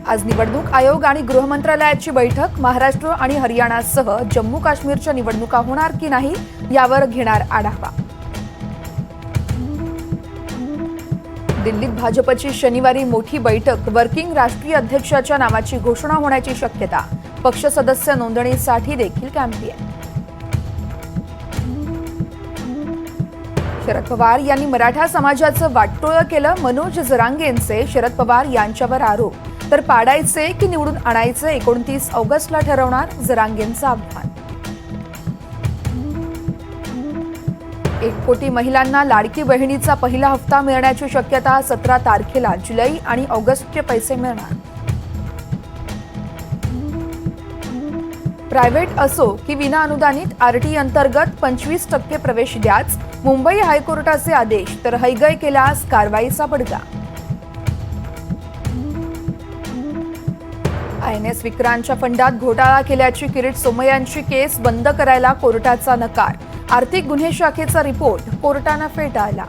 आज निवडणूक आयोग आणि गृह मंत्रालयाची बैठक. महाराष्ट्र आणि हरियाणासह जम्मू काश्मीरच्या निवडणुका होणार की नाही यावर घेणार आढावा. दिल्लीत भाजपची शनिवारी मोठी बैठक. वर्किंग राष्ट्रीय अध्यक्षाच्या नावाची घोषणा होण्याची शक्यता. पक्ष सदस्य नोंदणीसाठी देखील कॅम्पेन. शरद पवार यांनी मराठा समाजाचं वाटोळं केलं. मनोज जरांगेंचे शरद पवार यांच्यावर आरोप. तर पाडायचे की निवडून आणायचे 29 ऑगस्टला ठरवणार जरांगेंचं आव्हान. 1 कोटी महिलांना लाडकी बहिणीचा पहिला हप्ता मिळण्याची शक्यता. 17 तारखेला जुलै आणि ऑगस्टचे पैसे मिळणार. प्रायव्हेट असो की विना अनुदानित आरटी अंतर्गत 25% प्रवेश द्याच. मुंबई हायकोर्टाचे आदेश. तर हयगय केल्यास कारवाईचा बडगा. INS विक्रांतच्या फंडात घोटाळा केल्याची किरीट सोमय्यांची केस बंद करायला कोर्टाचा नकार. आर्थिक गुन्हे शाखेचा रिपोर्ट कोर्टानं फेटाळला.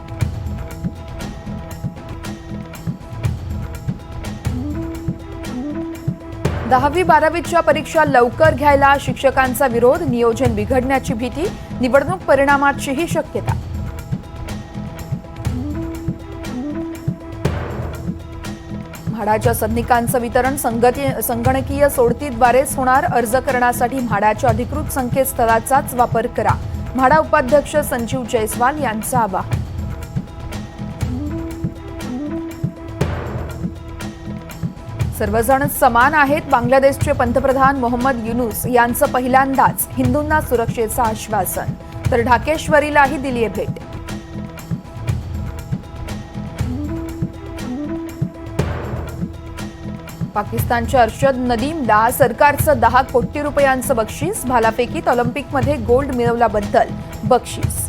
दहावी 12वीच्या परीक्षा लवकर घ्यायला शिक्षकांचा विरोध. नियोजन बिघडण्याची भीती. निवडणूक परिणामाचीही शक्यता. म्हाडाच्या सदनिकांचं वितरण संगणकीय सोडतीद्वारेच होणार. अर्ज करण्यासाठी म्हाडाच्या अधिकृत संकेतस्थळाचाच वापर करा. म्हाडा उपाध्यक्ष संजीव जयस्वाल यांचं आवाहन. सर्वजण समान आहेत. बांगलादेशचे पंतप्रधान मोहम्मद युनूस यांचं पहिल्यांदाच हिंदूंना सुरक्षेचं आश्वासन. तर ढाकेश्वरीलाही दिली आहे भेट. पाकिस्तानच्या अर्शद नदीमला सरकारचं 10 कोटी रुपयांचं बक्षीस. भालाफेकीत ऑलिम्पिकमध्ये गोल्ड मिळवल्याबद्दल बक्षीस.